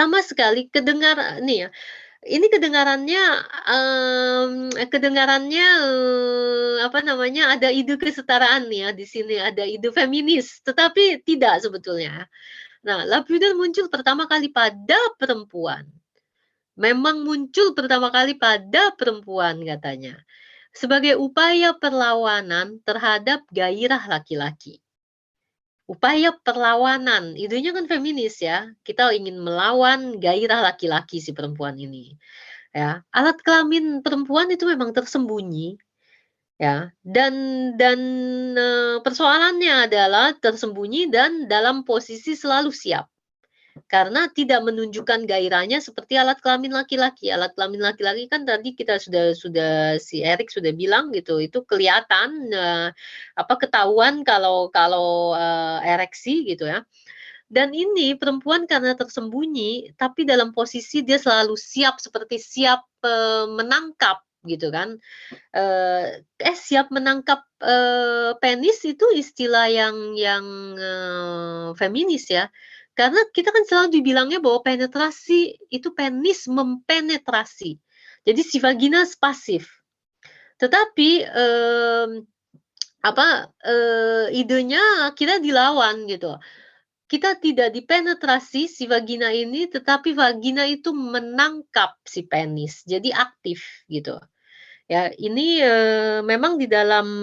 sama sekali nih ya, ini kedengarannya, apa namanya, ada ide kesetaraan nih ya di sini, ada ide feminis, tetapi tidak sebetulnya. Nah, Lapidus muncul pertama kali pada perempuan. Memang muncul pertama kali pada perempuan katanya, sebagai upaya perlawanan terhadap gairah laki-laki. Upaya perlawanan, idenya kan feminis ya, kita ingin melawan gairah laki-laki si perempuan ini, ya. Alat kelamin perempuan itu memang tersembunyi, ya, dan persoalannya adalah tersembunyi dan dalam posisi selalu siap. Karena tidak menunjukkan gairahnya seperti alat kelamin laki-laki. Alat kelamin laki-laki kan tadi kita sudah si Erik sudah bilang gitu, itu kelihatan, ketahuan kalau kalau, ereksi gitu ya. Dan ini perempuan karena tersembunyi, tapi dalam posisi dia selalu siap, seperti siap, menangkap gitu kan. Siap menangkap, penis itu istilah yang feminis ya. Karena kita kan selalu dibilangnya bahwa penetrasi itu penis mempenetrasi. Jadi si vagina pasif. Tetapi, idenya akhirnya dilawan gitu. Kita tidak dipenetrasi si vagina ini, tetapi vagina itu menangkap si penis, jadi aktif gitu. Ya, ini, memang di dalam,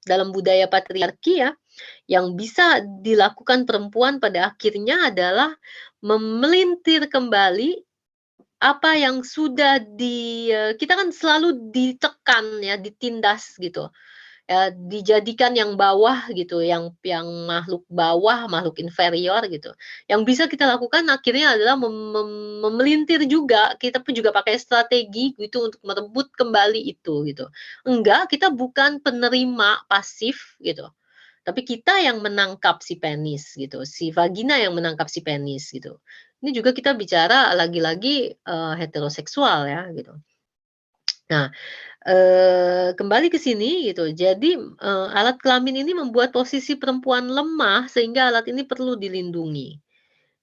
dalam budaya patriarki ya, yang bisa dilakukan perempuan pada akhirnya adalah memelintir kembali apa yang sudah kita kan selalu ditekan ya, ditindas gitu. Ya, dijadikan yang bawah gitu, yang makhluk bawah, makhluk inferior gitu. Yang bisa kita lakukan akhirnya adalah memelintir juga, kita pun juga pakai strategi gitu untuk merebut kembali itu gitu. Enggak, kita bukan penerima pasif gitu, tapi kita yang menangkap si penis gitu, si vagina yang menangkap si penis gitu. Ini juga kita bicara lagi-lagi, heteroseksual ya gitu. Nah, kembali ke sini gitu. Jadi, alat kelamin ini membuat posisi perempuan lemah sehingga alat ini perlu dilindungi,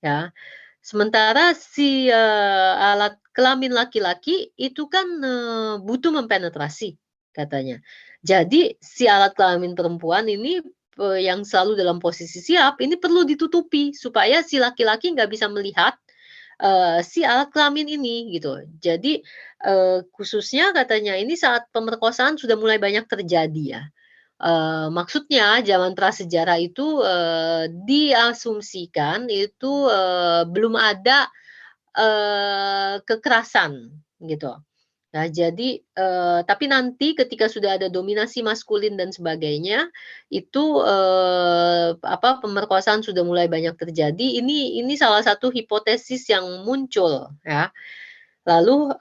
ya. Sementara si, alat kelamin laki-laki itu kan, butuh mempenetrasi katanya. Jadi si alat kelamin perempuan ini, yang selalu dalam posisi siap, ini perlu ditutupi supaya si laki-laki nggak bisa melihat, si alat kelamin ini gitu. Jadi, khususnya katanya ini saat pemerkosaan sudah mulai banyak terjadi ya. Maksudnya zaman prasejarah itu, diasumsikan itu, belum ada, kekerasan gitu. Nah jadi, tapi nanti ketika sudah ada dominasi maskulin dan sebagainya, itu, pemerkosaan sudah mulai banyak terjadi, ini salah satu hipotesis yang muncul ya. Lalu,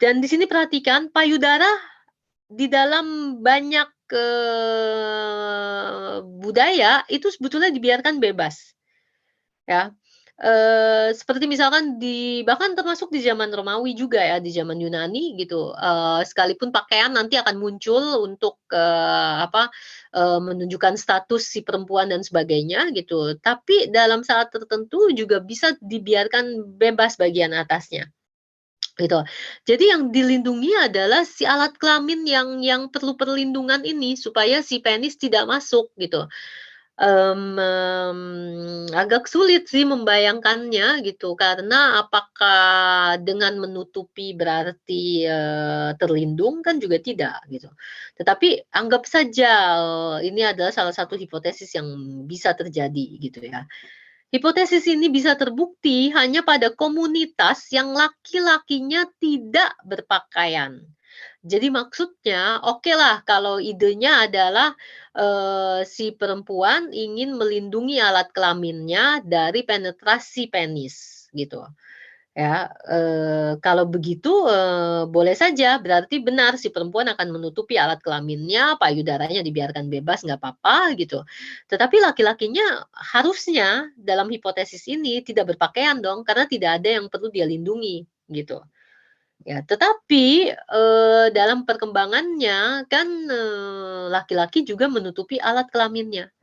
dan di sini perhatikan payudara di dalam banyak, budaya itu sebetulnya dibiarkan bebas, ya. Seperti misalkan bahkan termasuk di zaman Romawi juga ya, di zaman Yunani gitu, sekalipun pakaian nanti akan muncul untuk, menunjukkan status si perempuan dan sebagainya gitu, tapi dalam saat tertentu juga bisa dibiarkan bebas bagian atasnya. Gitu. Jadi yang dilindungi adalah si alat kelamin yang perlu perlindungan ini, supaya si penis tidak masuk gitu. Agak sulit sih membayangkannya gitu, karena apakah dengan menutupi berarti, terlindung? Kan juga tidak gitu. Tetapi anggap saja, ini adalah salah satu hipotesis yang bisa terjadi gitu ya. Hipotesis ini bisa terbukti hanya pada komunitas yang laki-lakinya tidak berpakaian. Jadi maksudnya, okelah kalau idenya adalah, si perempuan ingin melindungi alat kelaminnya dari penetrasi penis, gitu. Ya, kalau begitu, boleh saja, berarti benar si perempuan akan menutupi alat kelaminnya, payudaranya dibiarkan bebas, nggak apa-apa gitu. Tetapi laki-lakinya harusnya dalam hipotesis ini tidak berpakaian dong, karena tidak ada yang perlu dia lindungi, gitu. Ya, tetapi, dalam perkembangannya kan, laki-laki juga menutupi alat kelaminnya,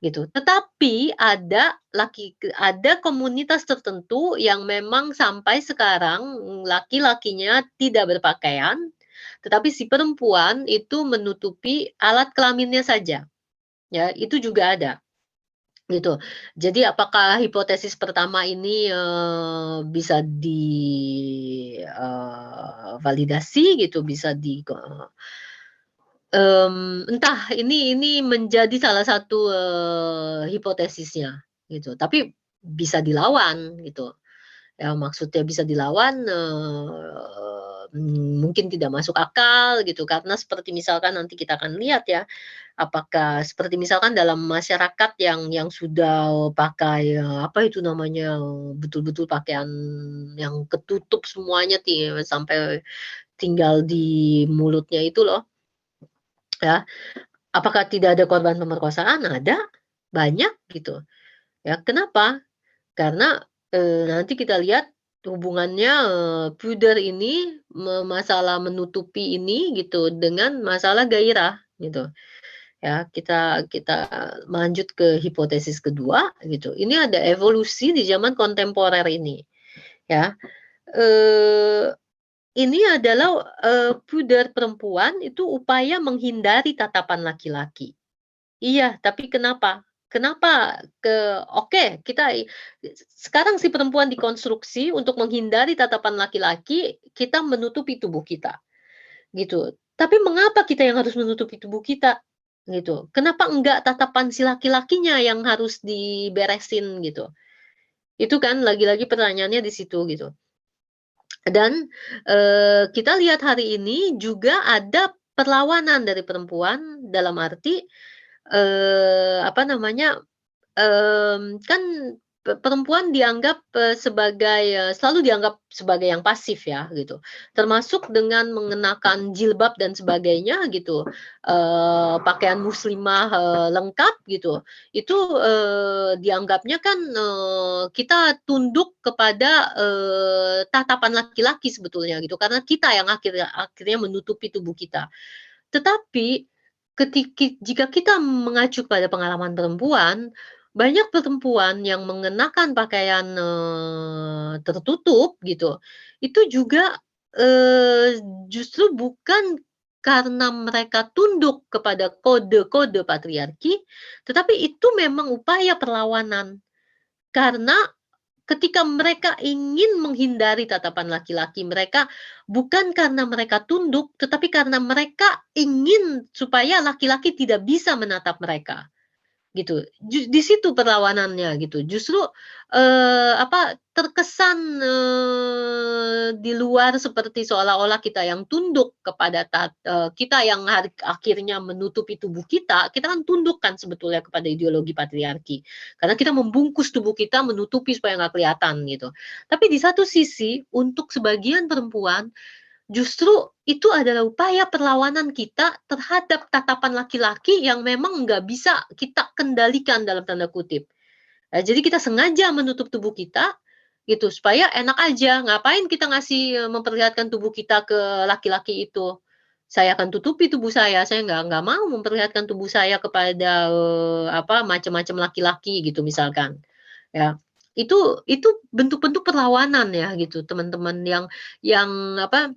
gitu. Tetapi ada komunitas tertentu yang memang sampai sekarang laki-lakinya tidak berpakaian, tetapi si perempuan itu menutupi alat kelaminnya saja, ya, itu juga ada, gitu. Jadi apakah hipotesis pertama ini, bisa validasi gitu, bisa entah ini menjadi salah satu, hipotesisnya gitu, tapi bisa dilawan gitu. Ya maksudnya bisa dilawan, mungkin tidak masuk akal gitu karena seperti misalkan nanti kita akan lihat ya, apakah seperti misalkan dalam masyarakat yang sudah pakai, apa itu namanya, betul-betul pakaian yang ketutup semuanya sampai tinggal di mulutnya itu loh, ya. Apakah tidak ada korban pemerkosaan? Ada, banyak gitu, ya. Kenapa? Karena, nanti kita lihat hubungannya, pudor ini, masalah menutupi ini gitu dengan masalah gairah gitu, ya. Kita kita lanjut ke hipotesis kedua gitu, ini ada evolusi di zaman kontemporer ini, ya. Eee, ini adalah, pudor perempuan itu upaya menghindari tatapan laki-laki. Iya, tapi kenapa? Kenapa oke, sekarang si perempuan dikonstruksi untuk menghindari tatapan laki-laki, kita menutupi tubuh kita, gitu. Tapi mengapa kita yang harus menutupi tubuh kita? Gitu. Kenapa enggak tatapan si laki-lakinya yang harus diberesin gitu? Itu kan lagi-lagi pertanyaannya di situ gitu. Dan, kita lihat hari ini juga ada perlawanan dari perempuan dalam arti, apa namanya, kan perempuan dianggap, selalu dianggap sebagai yang pasif ya, gitu. Termasuk dengan mengenakan jilbab dan sebagainya gitu, pakaian muslimah, lengkap gitu. Itu, dianggapnya kan, kita tunduk kepada, tatapan laki-laki sebetulnya gitu, karena kita yang akhirnya akhirnya menutupi tubuh kita. Tetapi jika kita mengacu pada pengalaman perempuan, banyak perempuan yang mengenakan pakaian, tertutup gitu, itu juga, justru bukan karena mereka tunduk kepada kode-kode patriarki, tetapi itu memang upaya perlawanan. Karena ketika mereka ingin menghindari tatapan laki-laki, mereka bukan karena mereka tunduk, tetapi karena mereka ingin supaya laki-laki tidak bisa menatap mereka. Gitu, di situ perlawanannya gitu. Justru, terkesan, di luar seperti seolah-olah kita yang tunduk kepada kita yang akhirnya menutupi tubuh kita kan tunduk kan sebetulnya kepada ideologi patriarki. Karena kita membungkus tubuh kita, menutupi supaya nggak kelihatan gitu. Tapi di satu sisi, untuk sebagian perempuan justru itu adalah upaya perlawanan kita terhadap tatapan laki-laki yang memang nggak bisa kita kendalikan dalam tanda kutip. Jadi kita sengaja menutup tubuh kita, gitu, supaya enak aja. Ngapain kita memperlihatkan tubuh kita ke laki-laki itu. Saya akan tutupi tubuh saya nggak mau memperlihatkan tubuh saya kepada, macam-macam laki-laki gitu misalkan, ya. Itu bentuk-bentuk perlawanan ya gitu teman-teman yang apa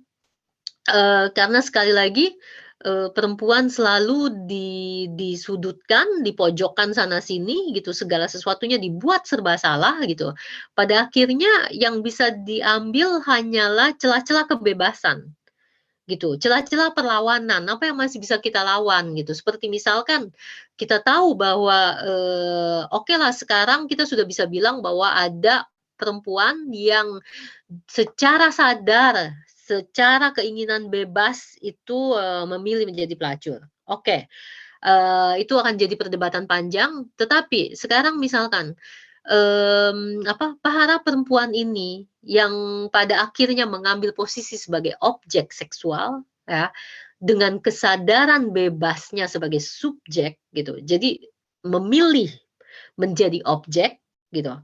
karena sekali lagi, perempuan selalu disudutkan, dipojokkan sana sini gitu, segala sesuatunya dibuat serba salah gitu. Pada akhirnya yang bisa diambil hanyalah celah-celah kebebasan gitu, celah-celah perlawanan, apa yang masih bisa kita lawan gitu. Seperti misalkan kita tahu bahwa, okelah sekarang kita sudah bisa bilang bahwa ada perempuan yang secara sadar, secara keinginan bebas itu, memilih menjadi pelacur. Oke, itu akan jadi perdebatan panjang, tetapi sekarang misalkan, para perempuan ini yang pada akhirnya mengambil posisi sebagai objek seksual, ya, dengan kesadaran bebasnya sebagai subjek gitu, jadi memilih menjadi objek gitu,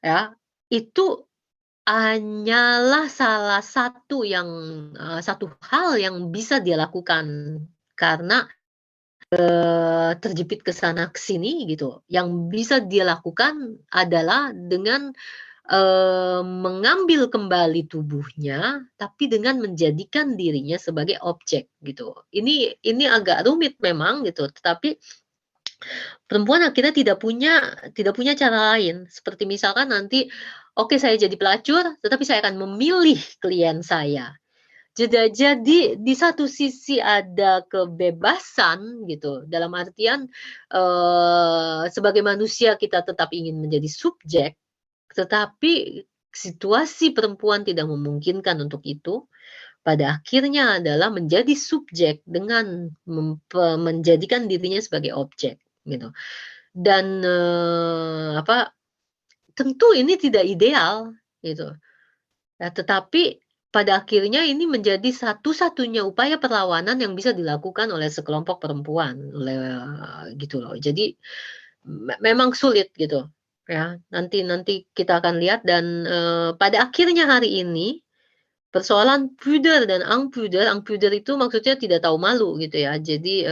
ya, itu hanyalah salah satu hal yang bisa dia lakukan. Karena terjepit ke sana ke sini gitu. Yang bisa dia lakukan adalah dengan, mengambil kembali tubuhnya, tapi dengan menjadikan dirinya sebagai objek gitu. Ini agak rumit memang gitu, tetapi perempuan akhirnya tidak punya cara lain. Seperti misalkan nanti, oke saya jadi pelacur, tetapi saya akan memilih klien saya. Jadi di satu sisi ada kebebasan gitu, dalam artian, sebagai manusia kita tetap ingin menjadi subjek, tetapi situasi perempuan tidak memungkinkan untuk itu, pada akhirnya adalah menjadi subjek dengan menjadikan dirinya sebagai objek, gitu. Dan, tentu ini tidak ideal, gitu. Ya, tetapi pada akhirnya ini menjadi satu-satunya upaya perlawanan yang bisa dilakukan oleh sekelompok perempuan, gitu loh. Jadi memang sulit gitu, ya. Nanti nanti kita akan lihat dan, pada akhirnya hari ini persoalan pudeur dan ang pudeur itu maksudnya tidak tahu malu gitu ya. Jadi,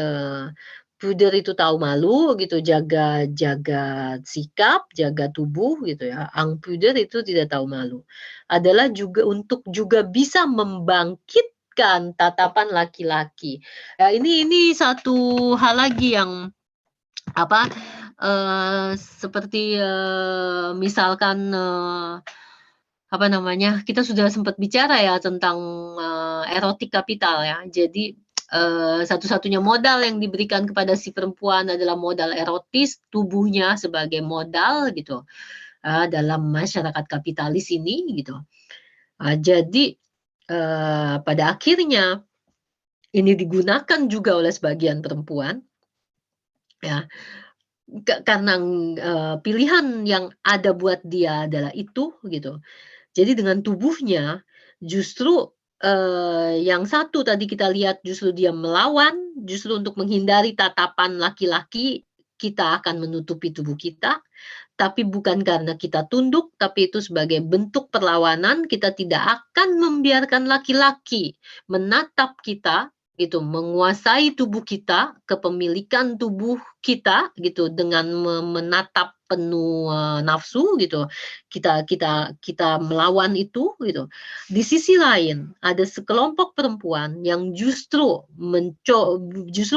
pudeur itu tahu malu gitu, jaga jaga sikap, jaga tubuh gitu ya. Ang pudeur itu tidak tahu malu. Adalah juga untuk juga bisa membangkitkan tatapan laki-laki. Ya ini satu hal lagi yang apa, seperti, misalkan, apa namanya, kita sudah sempat bicara ya tentang, erotik kapital ya. Jadi, satu-satunya modal yang diberikan kepada si perempuan adalah modal erotis, tubuhnya sebagai modal gitu, dalam masyarakat kapitalis ini gitu. Jadi, pada akhirnya ini digunakan juga oleh sebagian perempuan ya, karena, pilihan yang ada buat dia adalah itu gitu. Jadi dengan tubuhnya justru, yang satu tadi kita lihat justru dia melawan, justru untuk menghindari tatapan laki-laki, kita akan menutupi tubuh kita, tapi bukan karena kita tunduk, tapi itu sebagai bentuk perlawanan, kita tidak akan membiarkan laki-laki menatap kita, gitu, menguasai tubuh kita, kepemilikan tubuh kita, gitu, dengan menatap penuh, nafsu, gitu. Kita melawan itu, gitu. Di sisi lain, ada sekelompok perempuan yang justru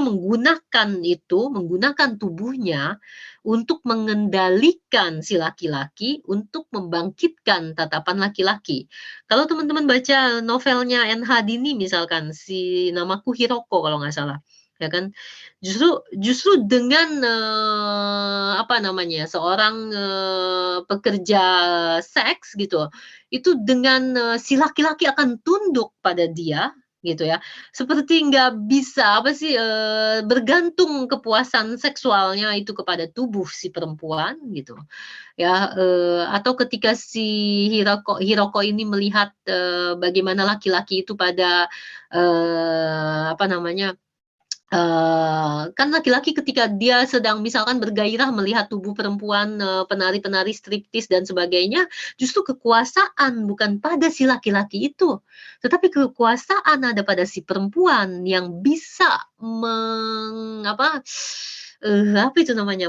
menggunakan itu, menggunakan tubuhnya untuk mengendalikan si laki-laki, untuk membangkitkan tatapan laki-laki. Kalau teman-teman baca novelnya N.H. Dini misalkan, si Namaku Hiroko kalau nggak salah, ya kan. Justru justru dengan, apa namanya, seorang, pekerja seks gitu, itu dengan, si laki-laki akan tunduk pada dia, gitu ya. Seperti nggak bisa, apa sih, bergantung kepuasan seksualnya itu kepada tubuh si perempuan gitu, ya, atau ketika si Hiroko Hiroko ini melihat, bagaimana laki-laki itu pada, apa namanya, kan laki-laki ketika dia sedang misalkan bergairah melihat tubuh perempuan, penari-penari striptis dan sebagainya, justru kekuasaan bukan pada si laki-laki itu, tetapi kekuasaan ada pada si perempuan yang bisa apa itu namanya,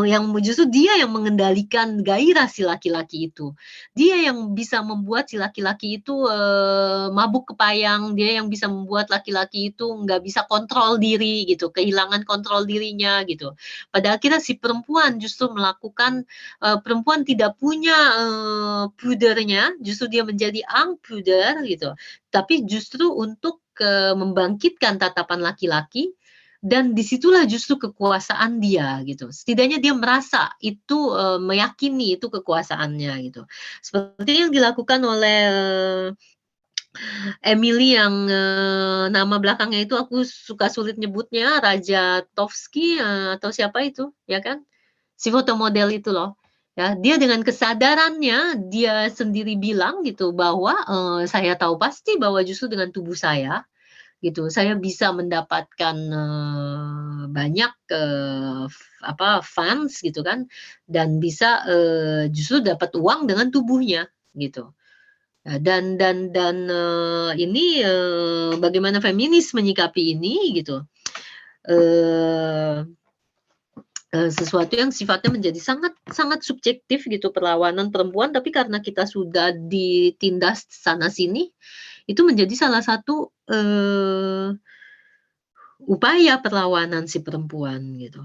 yang justru dia yang mengendalikan gairah si laki-laki itu. Dia yang bisa membuat si laki-laki itu, mabuk kepayang, dia yang bisa membuat laki-laki itu nggak bisa kontrol diri gitu, kehilangan kontrol dirinya gitu. Pada akhirnya si perempuan justru melakukan, perempuan tidak punya, pudernya, justru dia menjadi unpuder gitu. Tapi justru untuk, membangkitkan tatapan laki-laki dan disitulah justru kekuasaan dia gitu. Setidaknya dia merasa itu, meyakini itu kekuasaannya gitu. Seperti yang dilakukan oleh, Emily yang, nama belakangnya itu aku suka sulit nyebutnya, Rajatowski, atau siapa itu, ya kan? Si foto model itu loh, ya. Dia dengan kesadarannya, dia sendiri bilang gitu bahwa, "Saya tahu pasti bahwa justru dengan tubuh saya, gitu, saya bisa mendapatkan, banyak, fans gitu kan, dan bisa, justru dapat uang dengan tubuhnya," gitu. Ini, bagaimana feminis menyikapi ini gitu, eee sesuatu yang sifatnya menjadi sangat sangat subjektif gitu perlawanan perempuan, tapi karena kita sudah ditindas sana sini, itu menjadi salah satu, upaya perlawanan si perempuan gitu.